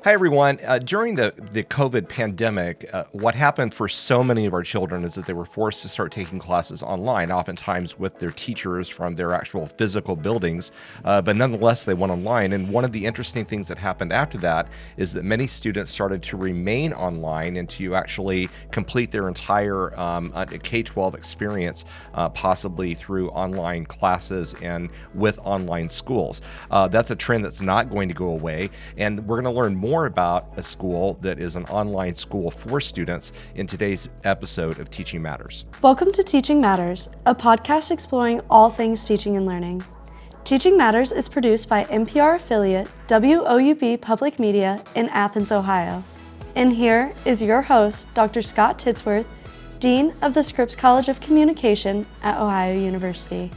Hi, everyone. During the COVID pandemic, what happened for so many of our children is that they were forced to start taking classes online, oftentimes with their teachers from their actual physical buildings. But nonetheless, they went online. And one of the interesting things that happened after that is that many students started to remain online and to actually complete their entire K-12 experience, possibly through online classes and with online schools. That's a trend that's not going to go away. And we're going to learn more about a school that is an online school for students in today's episode of Teaching Matters. Welcome to Teaching Matters, a podcast exploring all things teaching and learning. Teaching Matters is produced by NPR affiliate WOUB Public Media in Athens, Ohio. And here is your host, Dr. Scott Titsworth, Dean of the Scripps College of Communication at Ohio University.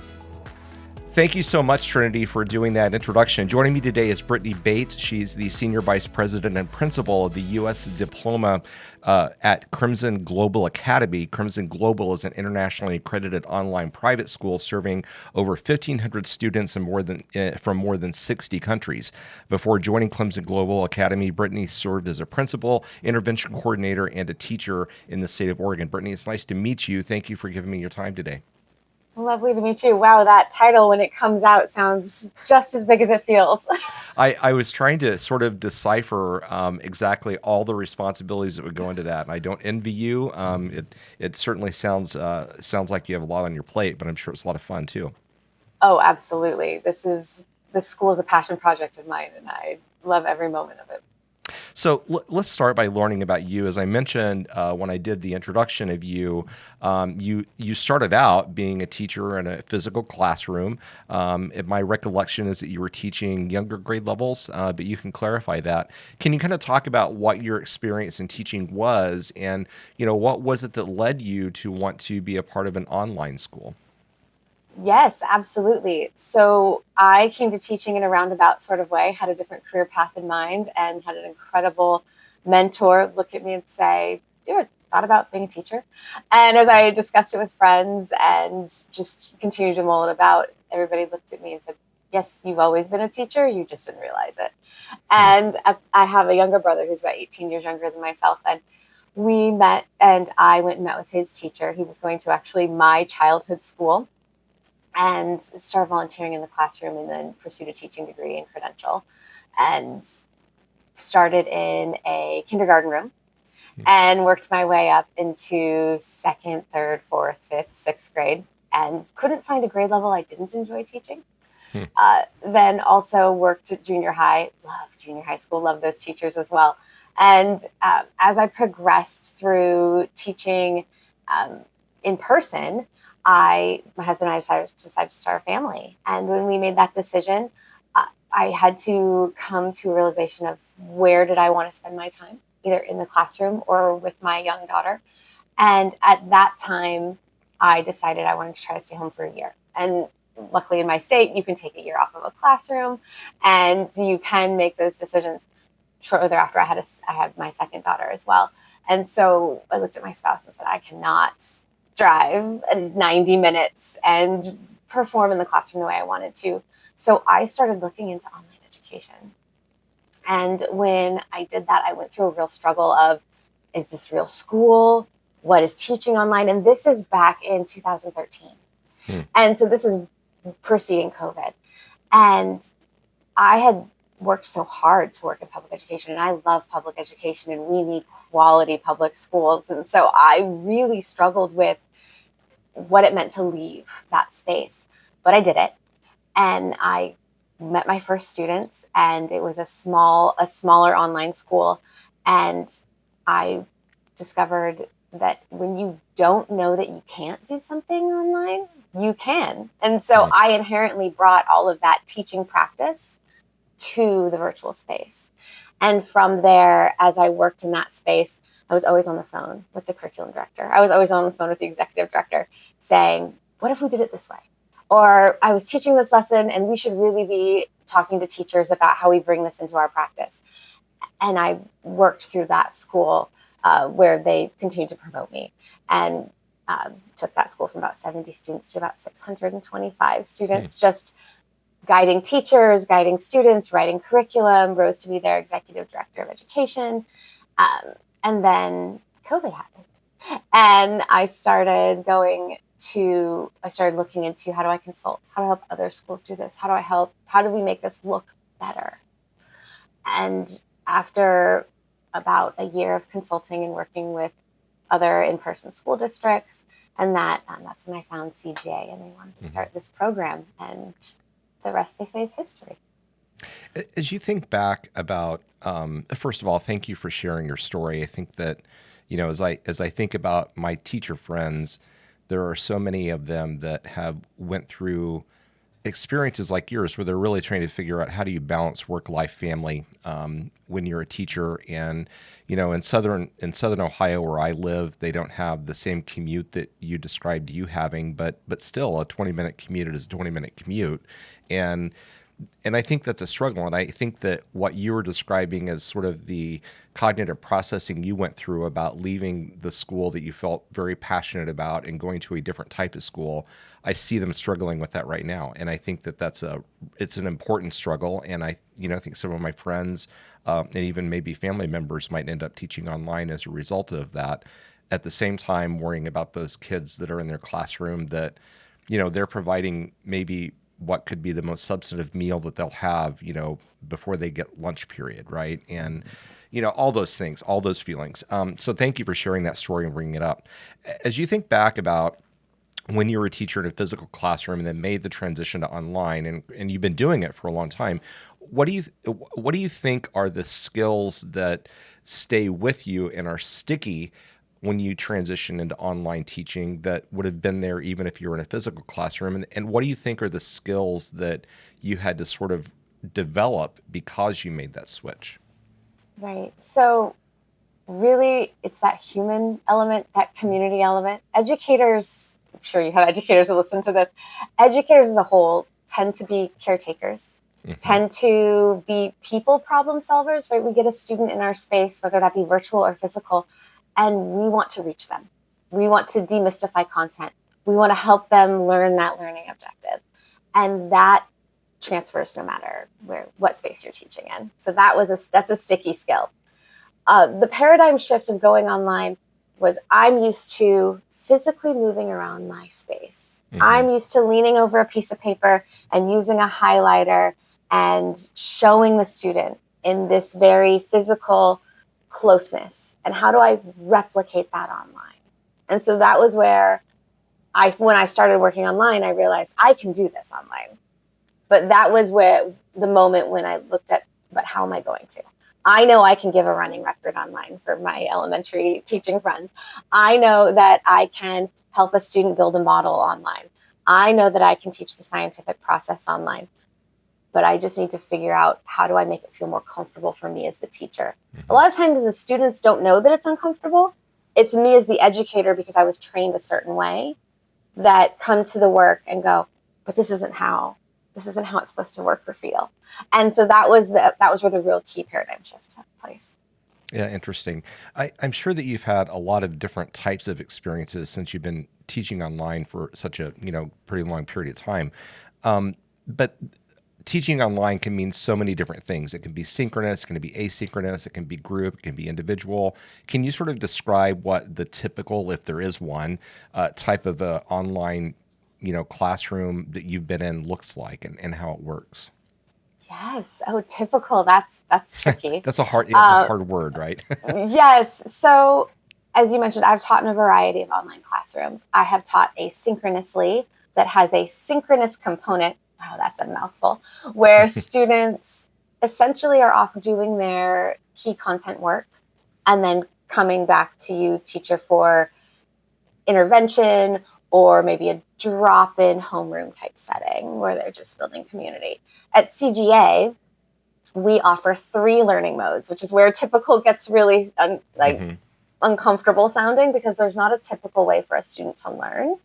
Thank you so much, Trinity, for doing that introduction. Joining me today is Brittanie Bates. She's the Senior Vice President and Principal of the U.S. Diploma at Crimson Global Academy. Crimson Global is an internationally accredited online private school serving over 1,500 students from more than 60 countries. Before joining Crimson Global Academy, Brittany served as a principal, intervention coordinator, and a teacher in the state of Oregon. Brittany, it's nice to meet you. Thank you for giving me your time today. Lovely to meet you. Wow, that title when it comes out sounds just as big as it feels. I was trying to sort of decipher exactly all the responsibilities that would go into that, and I don't envy you. It certainly sounds like you have a lot on your plate, but I'm sure it's a lot of fun too. Oh, absolutely. This school is a passion project of mine, and I love every moment of it. So let's start by learning about you. As I mentioned when I did the introduction of you, you started out being a teacher in a physical classroom. My recollection is that you were teaching younger grade levels, but you can clarify that. Can you kind of talk about what your experience in teaching was, and what was it that led you to want to be a part of an online school? Yes, absolutely. So I came to teaching in a roundabout sort of way, had a different career path in mind, and had an incredible mentor look at me and say, "You ever thought about being a teacher?" And as I discussed it with friends and just continued to mull it about, everybody looked at me and said, "Yes, you've always been a teacher. You just didn't realize it." And I have a younger brother who's about 18 years younger than myself, and we met, and I went and met with his teacher. He was going to actually my childhood school and started volunteering in the classroom and then pursued a teaching degree and credential and started in a kindergarten room and worked my way up into second, third, fourth, fifth, sixth grade and couldn't find a grade level I didn't enjoy teaching. Then also worked at junior high, loved junior high school, loved those teachers as well. And as I progressed through teaching in person, my husband and I decided to start a family. And when we made that decision, I had to come to a realization of where did I want to spend my time, either in the classroom or with my young daughter. And at that time, I decided I wanted to try to stay home for a year. And luckily in my state, you can take a year off of a classroom and you can make those decisions. Shortly thereafter, I had my second daughter as well. And so I looked at my spouse and said, I cannot drive 90 minutes and perform in the classroom the way I wanted to. So I started looking into online education. And when I did that, I went through a real struggle of, is this real school? What is teaching online? And this is back in 2013. And so this is preceding COVID. And I had worked so hard to work in public education, and I love public education, and we need quality public schools. And so I really struggled with what it meant to leave that space. But I did it, and I met my first students, and it was a smaller online school. And I discovered that when you don't know that you can't do something online, you can. And so I inherently brought all of that teaching practice to the virtual space. And from there, as I worked in that space, I was always on the phone with the curriculum director. I was always on the phone with the executive director saying, what if we did it this way? Or I was teaching this lesson and we should really be talking to teachers about how we bring this into our practice. And I worked through that school where they continued to promote me, and took that school from about 70 students to about 625 students, just guiding teachers, guiding students, writing curriculum, rose to be their executive director of education. And then COVID happened. And I started looking into, how do I consult? How do I help other schools do this? How do we make this look better? And after about a year of consulting and working with other in-person school districts, and that's when I found CGA, and they wanted to start this program, and the rest, they say, is history. As you think back about, first of all, thank you for sharing your story. I think that, as I think about my teacher friends, there are so many of them that have went through experiences like yours where they're really trying to figure out how do you balance work, life, family when you're a teacher. And in southern Ohio where I live, they don't have the same commute that you described you having, but still a 20-minute commute is a 20-minute commute. And I think that's a struggle. And I think that what you were describing as sort of the cognitive processing you went through about leaving the school that you felt very passionate about and going to a different type of school, I see them struggling with that right now. And I think that it's an important struggle. And I think some of my friends and even maybe family members might end up teaching online as a result of that. At the same time, worrying about those kids that are in their classroom that, they're providing maybe what could be the most substantive meal that they'll have, before they get lunch period, right? And, all those things, all those feelings. So thank you for sharing that story and bringing it up. As you think back about when you were a teacher in a physical classroom and then made the transition to online, and you've been doing it for a long time, what do you think are the skills that stay with you and are sticky when you transition into online teaching that would have been there even if you were in a physical classroom? And what do you think are the skills that you had to sort of develop because you made that switch? Right. So really, it's that human element, that community element. Educators, I'm sure you have educators that listen to this. Educators as a whole tend to be caretakers, tend to be people problem solvers, right? We get a student in our space, whether that be virtual or physical, and we want to reach them. We want to demystify content. We want to help them learn that learning objective. And that transfers no matter what space you're teaching in. So that's a sticky skill. The paradigm shift of going online was I'm used to physically moving around my space. I'm used to leaning over a piece of paper and using a highlighter and showing the student in this very physical closeness. And how do I replicate that online? And so that was where when I started working online, I realized I can do this online. But that was where the moment when I looked at, but how am I going to? I know I can give a running record online for my elementary teaching friends. I know that I can help a student build a model online. I know that I can teach the scientific process online. But I just need to figure out, how do I make it feel more comfortable for me as the teacher? A lot of times the students don't know that it's uncomfortable. It's me as the educator, because I was trained a certain way, that come to the work and go, but this isn't how it's supposed to work or feel. And so that was where the real key paradigm shift took place. Yeah, interesting. I'm sure that you've had a lot of different types of experiences since you've been teaching online for such a pretty long period of time. But teaching online can mean so many different things. It can be synchronous, it can be asynchronous, it can be group, it can be individual. Can you sort of describe what the typical, if there is one, type of online classroom that you've been in looks like and how it works? Yes. Oh, typical. That's tricky. That's a hard word, right? Yes. So as you mentioned, I've taught in a variety of online classrooms. I have taught asynchronously that has a synchronous component. Wow, that's a mouthful. Where students essentially are off doing their key content work and then coming back to you, teacher, for intervention or maybe a drop-in homeroom type setting where they're just building community. At CGA, we offer 3 learning modes, which is where typical gets really uncomfortable sounding, because there's not a typical way for a student to learn.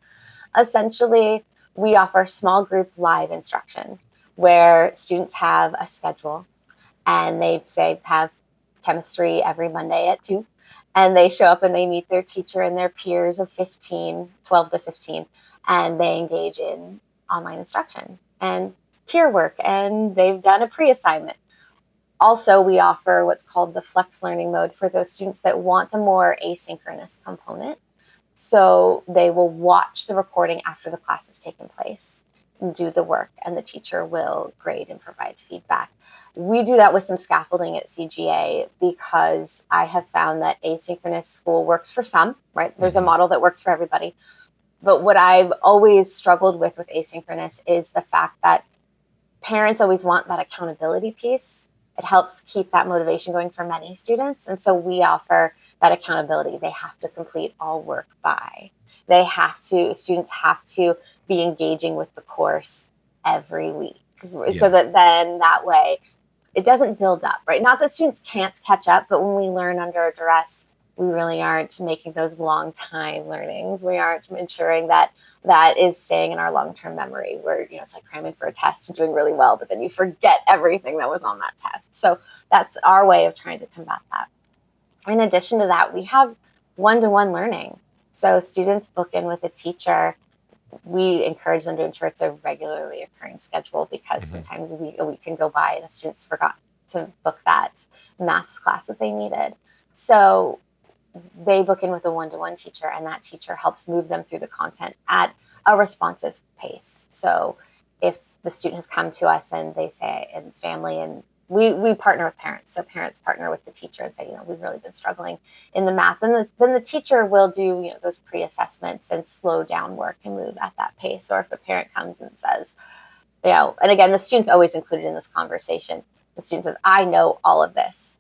Essentially, we offer small group live instruction where students have a schedule and they say have chemistry every Monday at 2. And they show up and they meet their teacher and their peers of 12 to 15, and they engage in online instruction. And peer work and they've done a pre-assignment. Also, we offer what's called the flex learning mode for those students that want a more asynchronous component. So they will watch the recording after the class has taken place and do the work, and the teacher will grade and provide feedback. We do that with some scaffolding at CGA because I have found that asynchronous school works for some, right? There's a model that works for everybody. But what I've always struggled with asynchronous is the fact that parents always want that accountability piece. It helps keep that motivation going for many students. And so we offer that accountability. They have to complete all work by. Students have to be engaging with the course every week. So that then that way it doesn't build up, right? Not that students can't catch up, but when we learn under duress, we really aren't making those long time learnings. We aren't ensuring that that is staying in our long-term memory where, it's like cramming for a test and doing really well, but then you forget everything that was on that test. So that's our way of trying to combat that. In addition to that, we have one-to-one learning. So students book in with a teacher. We encourage them to ensure it's a regularly occurring schedule because sometimes a week can go by and a student's forgot to book that math class that they needed. So they book in with a one-to-one teacher, and that teacher helps move them through the content at a responsive pace. So if the student has come to us and they say, and family, and we partner with parents. So parents partner with the teacher and say, we've really been struggling in the math. And then the teacher will do, those pre-assessments and slow down work and move at that pace. Or if a parent comes and says, and again, the student's always included in this conversation. The student says, I know all of this.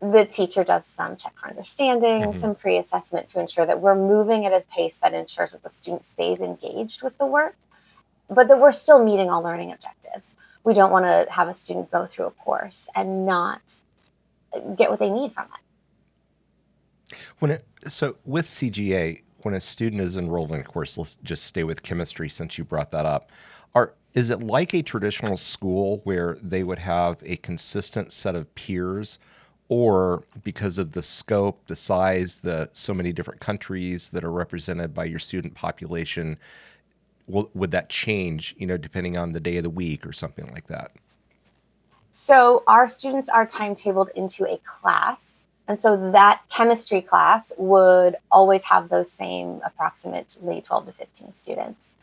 The teacher does some check for understanding, some pre-assessment to ensure that we're moving at a pace that ensures that the student stays engaged with the work, but that we're still meeting all learning objectives. We don't want to have a student go through a course and not get what they need from it. So with CGA, when a student is enrolled in a course, let's just stay with chemistry since you brought that up. Is it like a traditional school where they would have a consistent set of peers? Or because of the scope, the size, so many different countries that are represented by your student population, would that change, depending on the day of the week or something like that? So our students are timetabled into a class. And so that chemistry class would always have those same approximately 12 to 15 students.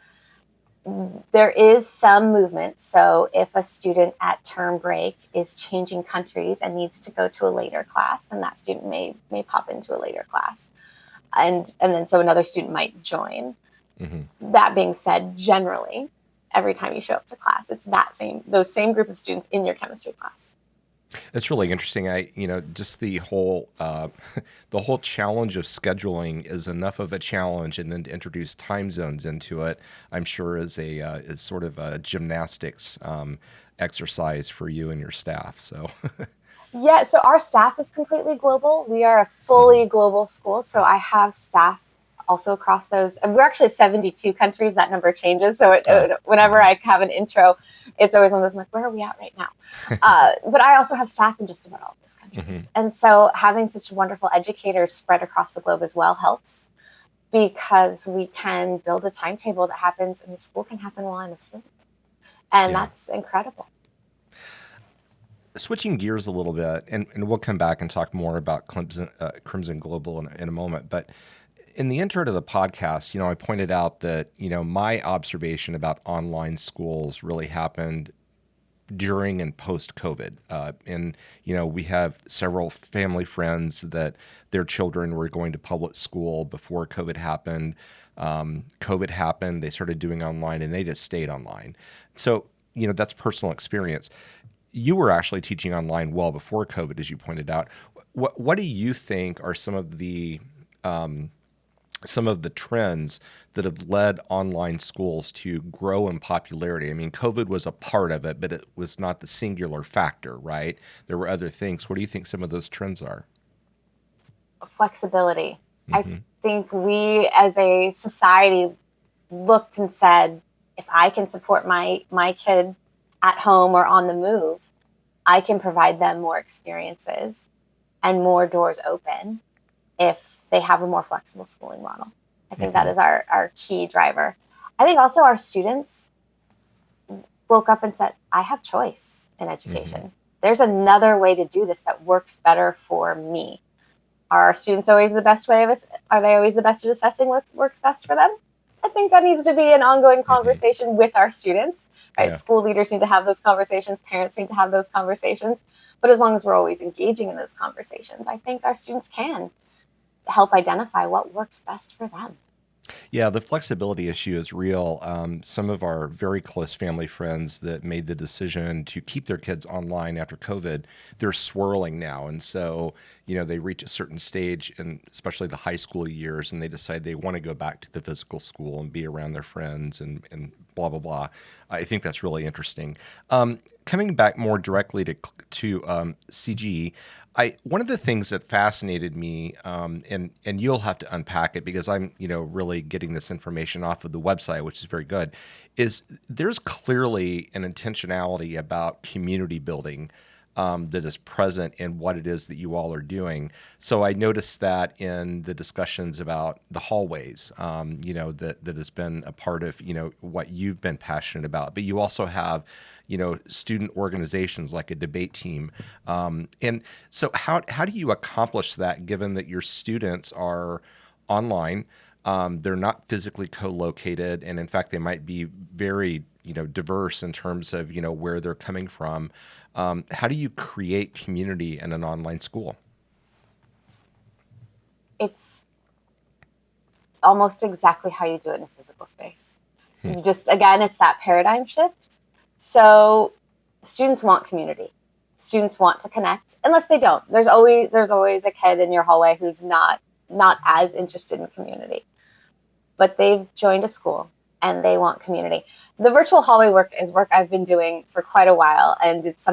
There is some movement. So if a student at term break is changing countries and needs to go to a later class, then that student may pop into a later class. And then so another student might join. That being said, generally, every time you show up to class, it's those same group of students in your chemistry class. That's really interesting. Just the whole challenge of scheduling is enough of a challenge, and then to introduce time zones into it, I'm sure is sort of a gymnastics exercise for you and your staff. So. Yeah, so our staff is completely global. We are a fully global school, so I have staff also across those. And we're actually 72 countries. That number changes. So whenever I have an intro, it's always one of those, like, where are we at right now? But I also have staff in just about all of those countries. And so having such wonderful educators spread across the globe as well helps, because we can build a timetable that happens, and the school can happen while I'm asleep. And that's incredible. Switching gears a little bit, and we'll come back and talk more about Crimson Global in a moment, but in the intro to the podcast, I pointed out that, my observation about online schools really happened during and post-COVID. And, we have several family friends that their children were going to public school before COVID happened. COVID happened, they started doing online, and they just stayed online. So, that's personal experience. You were actually teaching online well before COVID, as you pointed out. What do you think are some of the trends that have led online schools to grow in popularity? I mean, COVID was a part of it, but it was not the singular factor, right? There were other things. What do you think some of those trends are? Flexibility. I think we as a society looked and said, if I can support my kid at home or on the move, I can provide them more experiences and more doors open if they have a more flexible schooling model. I think that is our key driver. I think also our students, woke up and said, I have choice in education. Mm-hmm. There's another way to do this that works better for me. Are our students always the best way of us? Are they always the best at assessing what works best for them? I think that needs to be an ongoing Mm-hmm. conversation with our students, right? Yeah. School leaders need to have those conversations. Parents need to have those conversations. But as long as we're always engaging in those conversations, I think our students can help identify what works best for them. Yeah, the flexibility issue is real. Some of our very close family friends that made the decision to keep their kids online after COVID, they're swirling now. And so, they reach a certain stage, and especially the high school years, and they decide they want to go back to the physical school and be around their friends and blah, blah, blah. I think that's really interesting. Coming back more directly to CG, one of the things that fascinated me, and you'll have to unpack it because I'm really getting this information off of the website, which is very good, is there's clearly an intentionality about community building that is present in what it is that you all are doing. So I noticed that in the discussions about the hallways, that has been a part of what you've been passionate about. But you also have student organizations like a debate team. And so how do you accomplish that given that your students are online? They're not physically co-located, and in fact, they might be very diverse in terms of where they're coming from. How do you create community in an online school? It's almost exactly how you do it in a physical space. Hmm. You just, again, it's that paradigm shift. So students want community. Students want to connect, unless they don't. There's always a kid in your hallway who's not as interested in community, but they've joined a school and they want community. The virtual hallway work is work I've been doing for quite a while, and it's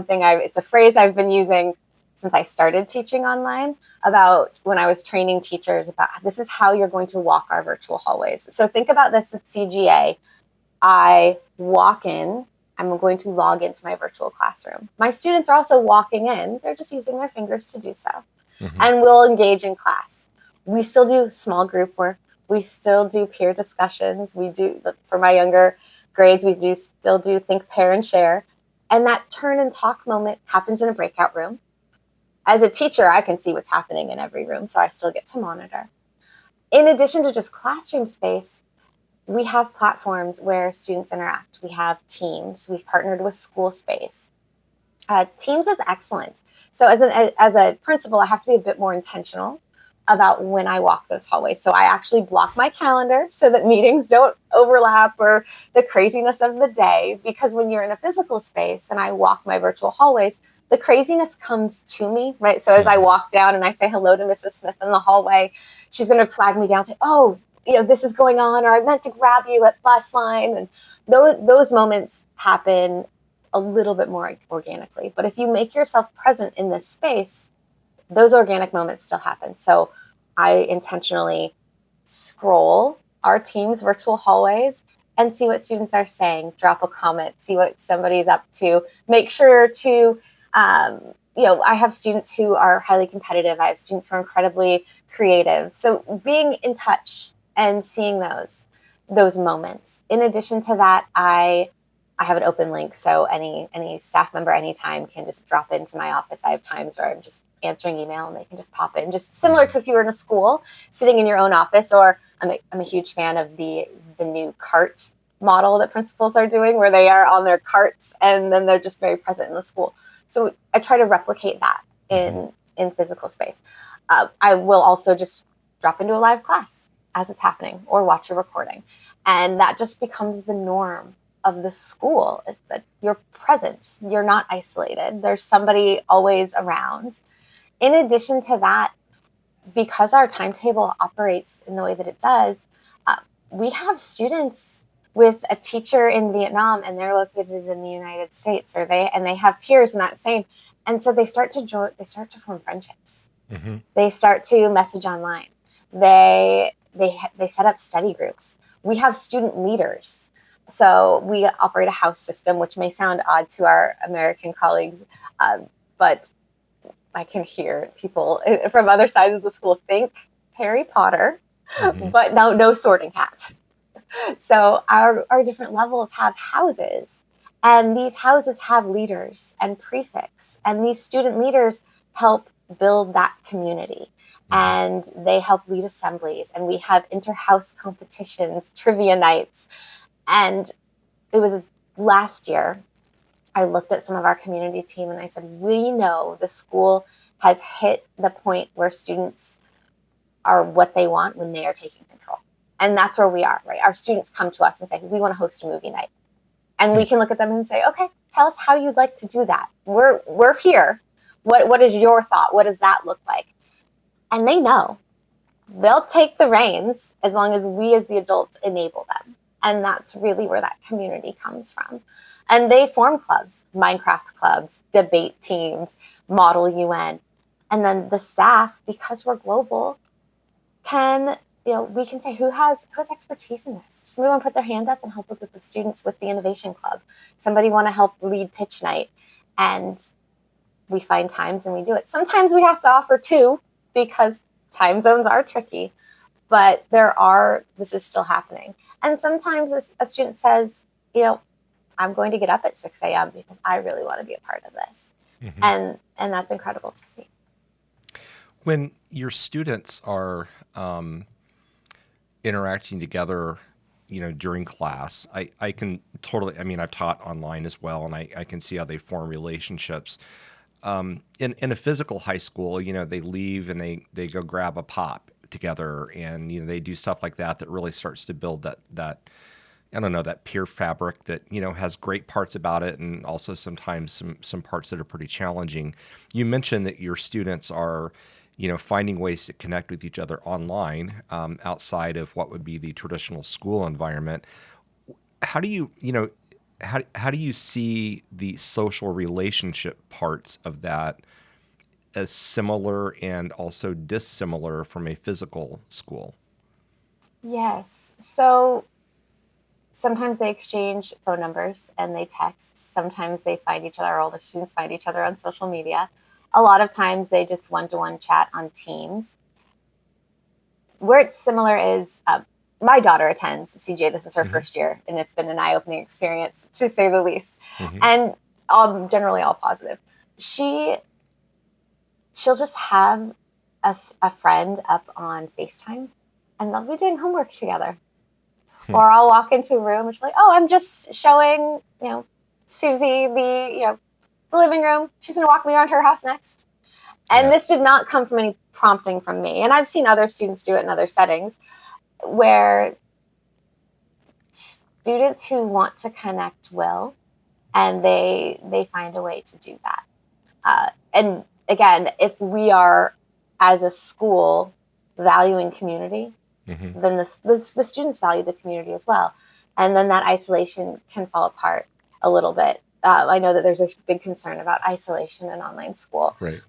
a phrase I've been using since I started teaching online, about when I was training teachers about this is how you're going to walk our virtual hallways. So think about this at CGA. I walk in, I'm going to log into my virtual classroom. My students are also walking in, they're just using their fingers to do so. Mm-hmm. And we'll engage in class. We still do small group work. We still do peer discussions. We do, for my younger grades, we still do think, pair, and share. And that turn and talk moment happens in a breakout room. As a teacher, I can see what's happening in every room, so I still get to monitor. In addition to just classroom space, we have platforms where students interact. We have Teams. We've partnered with School Space. Teams is excellent. So as a principal, I have to be a bit more intentional about when I walk those hallways. So I actually block my calendar so that meetings don't overlap or the craziness of the day. Because when you're in a physical space and I walk my virtual hallways, the craziness comes to me, right? So as I walk down and I say hello to Mrs. Smith in the hallway, she's going to flag me down and say, oh, this is going on, or I meant to grab you at bus line. And those moments happen a little bit more organically. But if you make yourself present in this space, those organic moments still happen. So I intentionally scroll our team's virtual hallways and see what students are saying, drop a comment, see what somebody's up to, make sure to, I have students who are highly competitive. I have students who are incredibly creative. So being in touch and seeing those moments. In addition to that, I have an open link, so any staff member anytime can just drop into my office. I have times where I'm just answering email and they can just pop in, just similar to if you were in a school sitting in your own office. Or I'm a huge fan of the new cart model that principals are doing, where they are on their carts and then they're just very present in the school. So I try to replicate that in physical space. I will also just drop into a live class as it's happening or watch a recording, and that just becomes the norm of the school, is that you're present, you're not isolated, there's somebody always around. In addition to that, because our timetable operates in the way that it does, we have students with a teacher in Vietnam and they're located in the United States, or they have peers in that same, and so they start to form friendships. Mm-hmm. They start to message online. They set up study groups. We have student leaders. So we operate a house system, which may sound odd to our American colleagues, but I can hear people from other sides of the school think Harry Potter, but no sorting hat. So our different levels have houses, And these houses have leaders and prefects, and these student leaders help build that community. And they help lead assemblies, and we have inter-house competitions, trivia nights. And it was last year, I looked at some of our community team and I said, we know the school has hit the point where students are what they want when they are taking control. And that's where we are, right? Our students come to us and say, we want to host a movie night. And we can look at them and say, okay, tell us how you'd like to do that. We're here. What is your thought? What does that look like? And they know. They'll take the reins as long as we as the adults enable them. And that's really where that community comes from. And they form clubs, Minecraft clubs, debate teams, Model UN. And then the staff, because we're global, can, we can say who has expertise in this. Does somebody want to put their hand up and help a group of students with the innovation club? Somebody want to help lead pitch night? And we find times and we do it. Sometimes we have to offer two because time zones are tricky, but this is still happening. And sometimes a student says, I'm going to get up at 6 a.m. because I really want to be a part of this. And that's incredible to see. When your students are interacting together, during class, I can totally, I've taught online as well, and I can see how they form relationships. In a physical high school, they leave and they go grab a pop together, and they do stuff like that really starts to build that I don't know, that peer fabric that has great parts about it, and also sometimes some parts that are pretty challenging. You mentioned that your students are finding ways to connect with each other online, outside of what would be the traditional school environment. How do you how do you see the social relationship parts of that as similar and also dissimilar from a physical school? Yes. So sometimes they exchange phone numbers and they text. Sometimes they find each other, our older students find each other on social media. A lot of times they just one-to-one chat on Teams. Where it's similar is my daughter attends CGA. This is her first year, and it's been an eye-opening experience, to say the least. And generally all positive. She'll just have a friend up on FaceTime, and they'll be doing homework together. Or I'll walk into a room and she's like, oh, I'm just showing, Susie the living room. She's going to walk me around her house next. And this did not come from any prompting from me. And I've seen other students do it in other settings where students who want to connect will, and they find a way to do that. And again, if we are, as a school, valuing community, then the students value the community as well. And then that isolation can fall apart a little bit. I know that there's a big concern about isolation in online school. Right.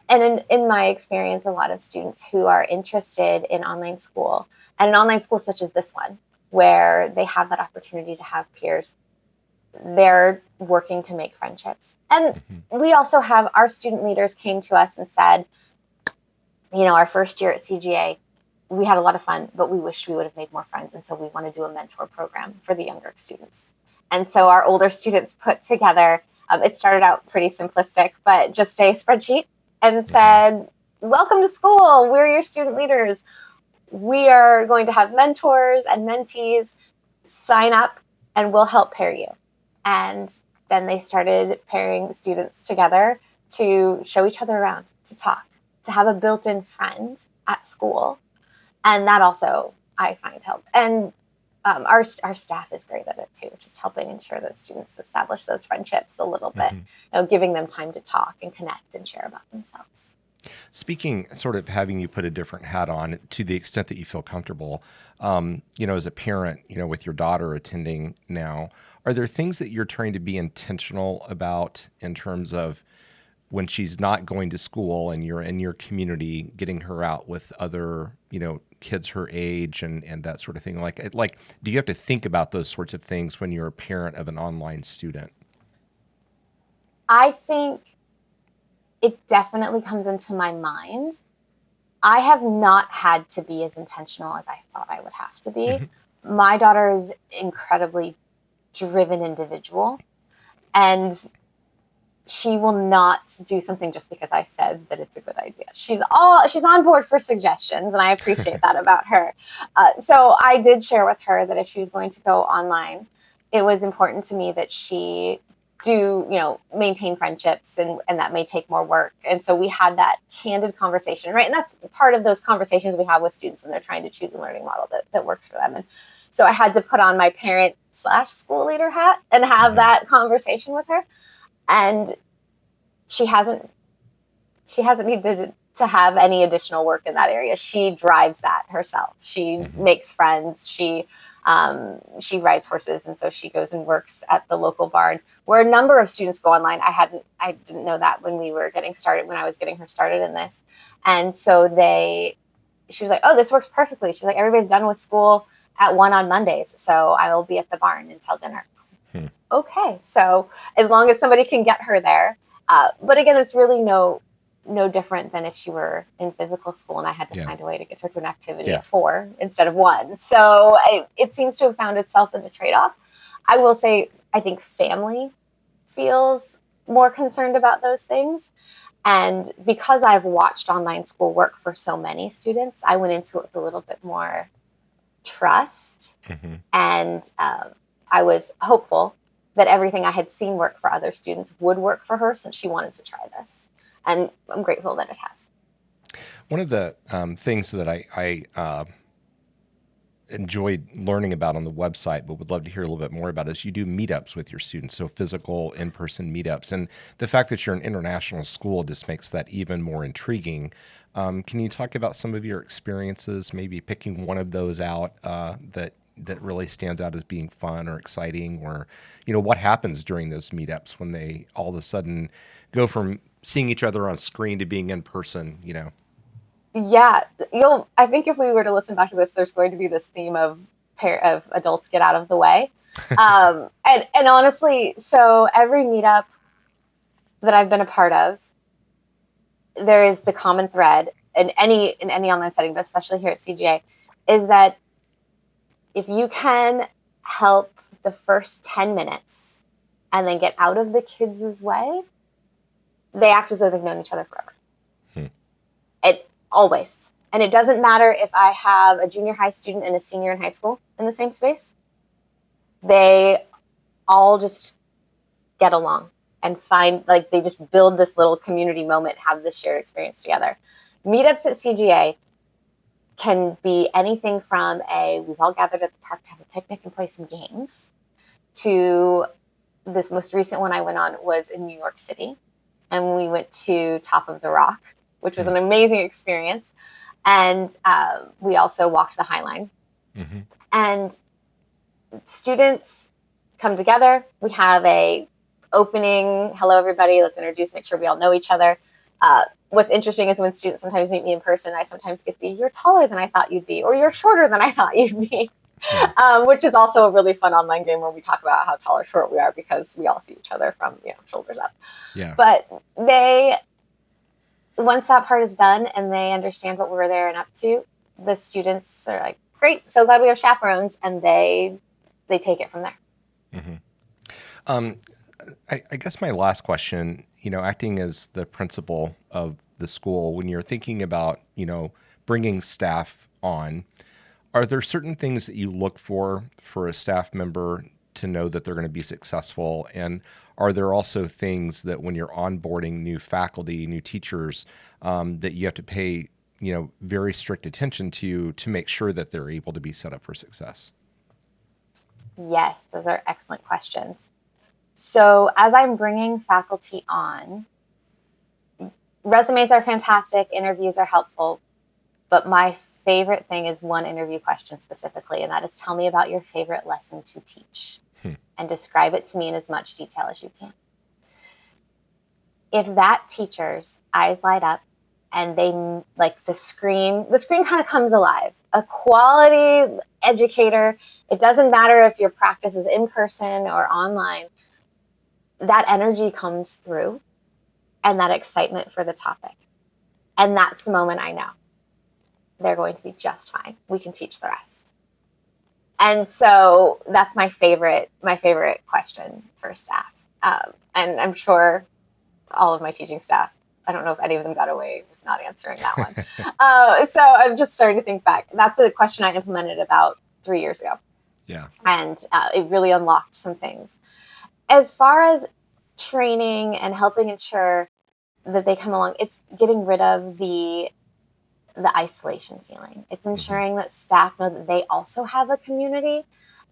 And in my experience, a lot of students who are interested in online school, and an online school such as this one, where they have that opportunity to have peers, they're working to make friendships. And we also have our student leaders came to us and said, our first year at CGA, we had a lot of fun, but we wished we would have made more friends. And so we want to do a mentor program for the younger students. And so our older students put together, it started out pretty simplistic, but just a spreadsheet and said, welcome to school. We're your student leaders. We are going to have mentors and mentees. Sign up and we'll help pair you. And then they started pairing students together to show each other around, to talk, to have a built-in friend at school. And that also, I find, help. And our staff is great at it too, just helping ensure that students establish those friendships a little bit, giving them time to talk and connect and share about themselves. Speaking, sort of having you put a different hat on to the extent that you feel comfortable, as a parent, with your daughter attending now, are there things that you're trying to be intentional about in terms of when she's not going to school and you're in your community, getting her out with other, kids her age and that sort of thing? Like, do you have to think about those sorts of things when you're a parent of an online student? I think it definitely comes into my mind. I have not had to be as intentional as I thought I would have to be. My daughter is incredibly driven individual. And she will not do something just because I said that it's a good idea. She's on board for suggestions, and I appreciate that about her. So I did share with her that if she was going to go online, it was important to me that she do, maintain friendships, and that may take more work. And so we had that candid conversation, right? And that's part of those conversations we have with students when they're trying to choose a learning model that works for them. And so I had to put on my parent/school leader hat and have that conversation with her. And she hasn't needed to have any additional work in that area. She drives that herself. She makes friends. She rides horses, and so she goes and works at the local barn where a number of students go online. I didn't know that when I was getting her started in this. And so she was like, oh, this works perfectly. She's like, everybody's done with school at 1 on Mondays, so I will be at the barn until dinner. Okay, so as long as somebody can get her there. But again, it's really no different than if she were in physical school and I had to find a way to get her to an activity at 4 instead of 1. So it seems to have found itself in the trade-off. I will say, I think family feels more concerned about those things. And because I've watched online school work for so many students, I went into it with a little bit more trust. And I was hopeful that everything I had seen work for other students would work for her since she wanted to try this. And I'm grateful that it has. One of the things that I enjoyed learning about on the website, but would love to hear a little bit more about, is you do meetups with your students, so physical in-person meetups. And the fact that you're an international school just makes that even more intriguing. Can you talk about some of your experiences, maybe picking one of those out that really stands out as being fun or exciting, or, what happens during those meetups when they all of a sudden go from seeing each other on screen to being in person, Yeah, I think if we were to listen back to this, there's going to be this theme of adults get out of the way. And honestly, so every meetup that I've been a part of, there is the common thread in any online setting, but especially here at CGA, is that if you can help the first 10 minutes and then get out of the kids' way, they act as though they've known each other forever. It always. And it doesn't matter if I have a junior high student and a senior in high school in the same space. They all just get along and they just build this little community moment, have this shared experience together. Meetups at CGA can be anything from we've all gathered at the park to have a picnic and play some games, to this most recent one I went on was in New York City. And we went to Top of the Rock, which was an amazing experience. And we also walked the High Line. And students come together. We have a opening, hello, everybody, let's introduce, make sure we all know each other. What's interesting is when students sometimes meet me in person, I sometimes get you're taller than I thought you'd be, or you're shorter than I thought you'd be. Which is also a really fun online game where we talk about how tall or short we are because we all see each other from shoulders up. But once that part is done and they understand what we're there and up to, the students are like, great, so glad we have chaperones, and they take it from there. I guess my last question, acting as the principal of the school, when you're thinking about, bringing staff on, are there certain things that you look for a staff member to know that they're going to be successful? And are there also things that when you're onboarding new faculty, new teachers, that you have to pay, very strict attention to make sure that they're able to be set up for success? Yes, those are excellent questions. So as I'm bringing faculty on, resumes are fantastic, interviews are helpful, but my favorite thing is one interview question specifically, and that is, tell me about your favorite lesson to teach and describe it to me in as much detail as you can. If that teacher's eyes light up and they the screen kind of comes alive. A quality educator, it doesn't matter if your practice is in person or online, that energy comes through and that excitement for the topic. And that's the moment I know they're going to be just fine. We can teach the rest. And so that's my favorite question for staff. And I'm sure all of my teaching staff, I don't know if any of them got away with not answering that one. So I'm just starting to think back. That's a question I implemented about 3 years ago. Yeah. And it really unlocked some things. As far as training and helping ensure that they come along, it's getting rid of the isolation feeling. It's ensuring that staff know that they also have a community.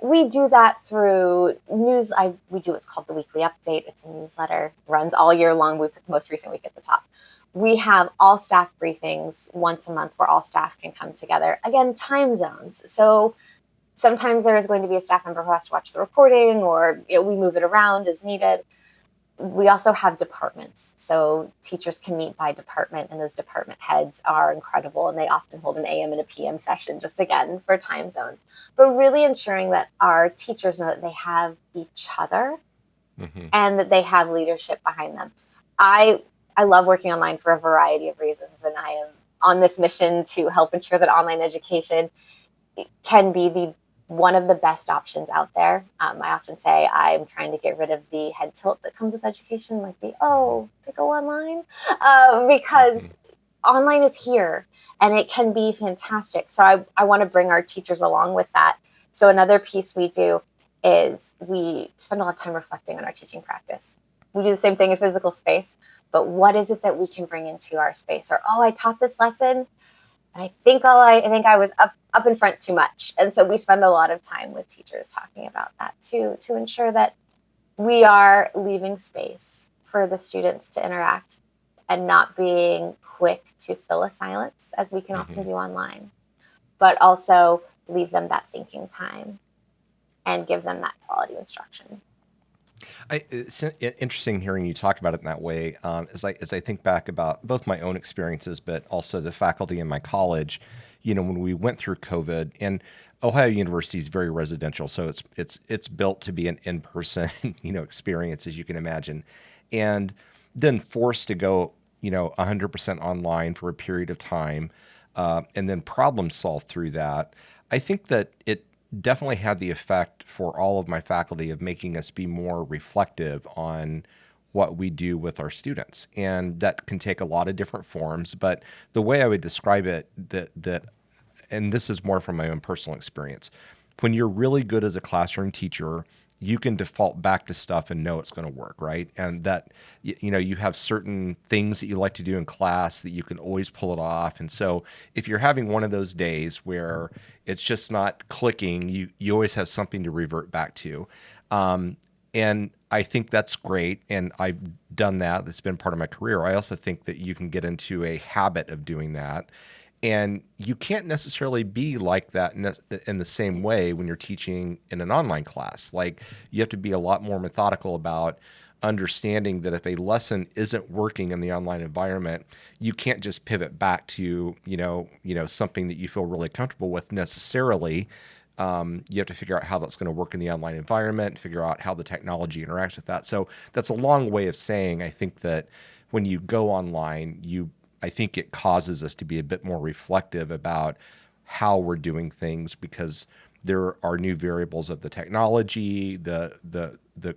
We do that through news. We do what's called the weekly update. It's a newsletter, runs all year long. We put the most recent week at the top. We have all staff briefings once a month where all staff can come together. Again, time zones. So sometimes there is going to be a staff member who has to watch the recording, or we move it around as needed. We also have departments. So teachers can meet by department, and those department heads are incredible. And they often hold an AM and a PM session, just again for time zones. But really ensuring that our teachers know that they have each other and that they have leadership behind them. I love working online for a variety of reasons. And I am on this mission to help ensure that online education can be one of the best options out there. I often say I'm trying to get rid of the head tilt that comes with education, like they go online, because online is here and it can be fantastic. So I want to bring our teachers along with that. So another piece we do is we spend a lot of time reflecting on our teaching practice. We do the same thing in physical space, but what is it that we can bring into our space? Or, I taught this lesson, and I think I was up in front too much. And so we spend a lot of time with teachers talking about that too, to ensure that we are leaving space for the students to interact and not being quick to fill a silence, as we can often do online, but also leave them that thinking time and give them that quality instruction. It's interesting hearing you talk about it in that way. As I think back about both my own experiences, but also the faculty in my college, when we went through COVID, and Ohio University is very residential, so it's built to be an in-person, experience, as you can imagine, and then forced to go, 100% online for a period of time, and then problem solve through that. I think that it definitely had the effect for all of my faculty of making us be more reflective on what we do with our students. And that can take a lot of different forms, but the way I would describe it, and this is more from my own personal experience, when you're really good as a classroom teacher, you can default back to stuff and know it's going to work, right? And that, you have certain things that you like to do in class that you can always pull it off. And so if you're having one of those days where it's just not clicking, you always have something to revert back to. And I think that's great. And I've done that. It's been part of my career. I also think that you can get into a habit of doing that. And you can't necessarily be like that in the same way when you're teaching in an online class. Like, you have to be a lot more methodical about understanding that if a lesson isn't working in the online environment, you can't just pivot back to, something that you feel really comfortable with necessarily. You have to figure out how that's going to work in the online environment, figure out how the technology interacts with that. So that's a long way of saying, I think that when you go online, I think it causes us to be a bit more reflective about how we're doing things, because there are new variables of the technology, the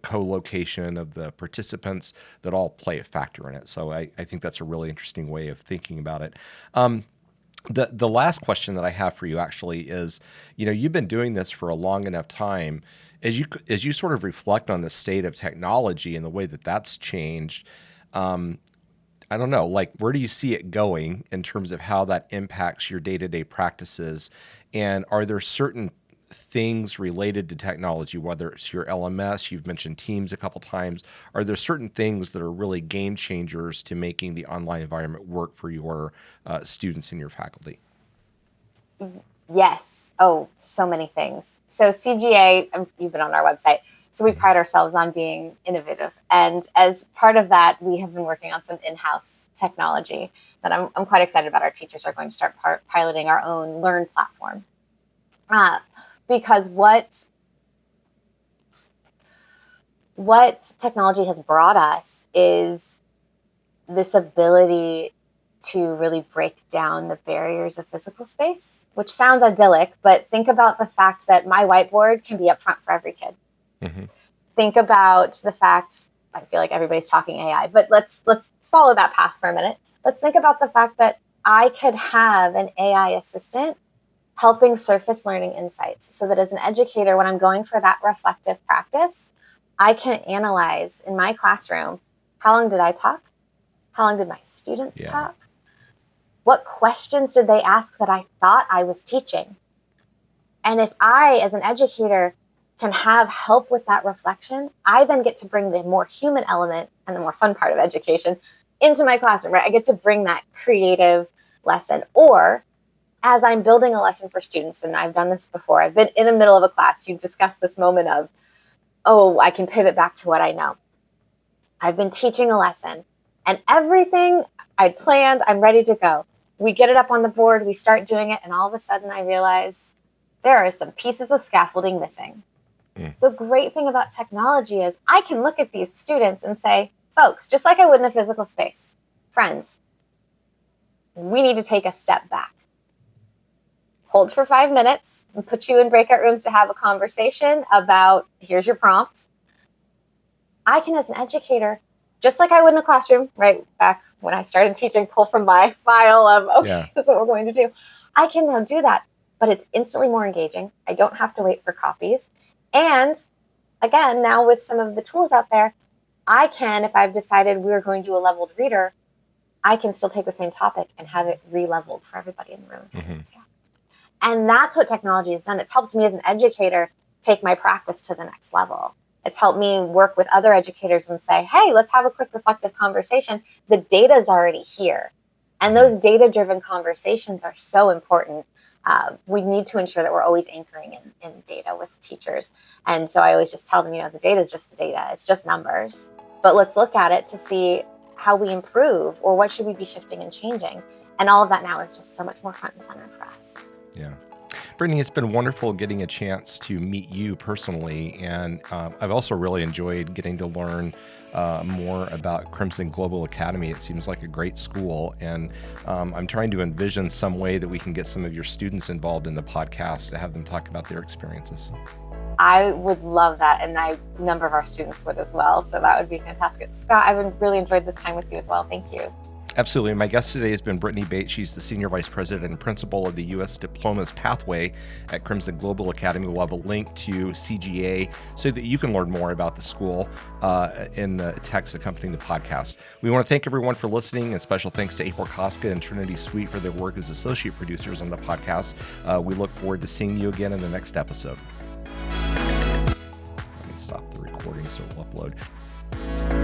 co-location of the participants that all play a factor in it. So I think that's a really interesting way of thinking about it. The last question that I have for you actually is, you've been doing this for a long enough time. As you sort of reflect on the state of technology and the way that that's changed, I don't know, like, where do you see it going in terms of how that impacts your day-to-day practices? And are there certain things related to technology, whether it's your LMS, you've mentioned Teams a couple times, are there certain things that are really game changers to making the online environment work for your students and your faculty? Yes. Oh, so many things. So CGA, you've been on our website. So we pride ourselves on being innovative. And as part of that, we have been working on some in-house technology that I'm quite excited about. Our teachers are going to start piloting our own Learn platform. Because what technology has brought us is this ability to really break down the barriers of physical space, which sounds idyllic, but think about the fact that my whiteboard can be up front for every kid. Think about the fact I feel like everybody's talking AI, but let's follow that path for a minute. Let's think about the fact that I could have an AI assistant helping surface learning insights so that as an educator, when I'm going for that reflective practice, I can analyze in my classroom, how long did I talk? How long did my students talk? What questions did they ask that I thought I was teaching? And if I, as an educator, can have help with that reflection, I then get to bring the more human element and the more fun part of education into my classroom, right? I get to bring that creative lesson. Or as I'm building a lesson for students, and I've done this before, I've been in the middle of a class, you discuss this moment of, oh, I can pivot back to what I know. I've been teaching a lesson and everything I'd planned, I'm ready to go. We get it up on the board, we start doing it, and all of a sudden I realize there are some pieces of scaffolding missing. The great thing about technology is I can look at these students and say, folks, just like I would in a physical space, friends, we need to take a step back. Hold for 5 minutes and put you in breakout rooms to have a conversation about, here's your prompt. I can, as an educator, just like I would in a classroom, right back when I started teaching, pull from my file of, okay, This is what we're going to do. I can now do that, but it's instantly more engaging. I don't have to wait for copies. And again, now with some of the tools out there, I can, if I've decided we're going to do a leveled reader, I can still take the same topic and have it re-leveled for everybody in the room. And that's what technology has done. It's helped me as an educator take my practice to the next level. It's helped me work with other educators and say, hey, let's have a quick reflective conversation. The data is already here. And those data-driven conversations are so important. We need to ensure that we're always anchoring in data with teachers. And so I always just tell them, the data is just the data. It's just numbers. But let's look at it to see how we improve or what should we be shifting and changing. And all of that now is just so much more front and center for us. Yeah. Brittany, it's been wonderful getting a chance to meet you personally. And I've also really enjoyed getting to learn more about Crimson Global Academy. It seems like a great school. And I'm trying to envision some way that we can get some of your students involved in the podcast to have them talk about their experiences. I would love that. And a number of our students would as well. So that would be fantastic. Scott, I've really enjoyed this time with you as well. Thank you. Absolutely. My guest today has been Brittanie Bates. She's the Senior Vice President and Principal of the U.S. Diplomas Pathway at Crimson Global Academy. We'll have a link to CGA so that you can learn more about the school in the text accompanying the podcast. We want to thank everyone for listening, and special thanks to A4 Koska and Trinity Sweet for their work as associate producers on the podcast. We look forward to seeing you again in the next episode. Let me stop the recording so it'll upload.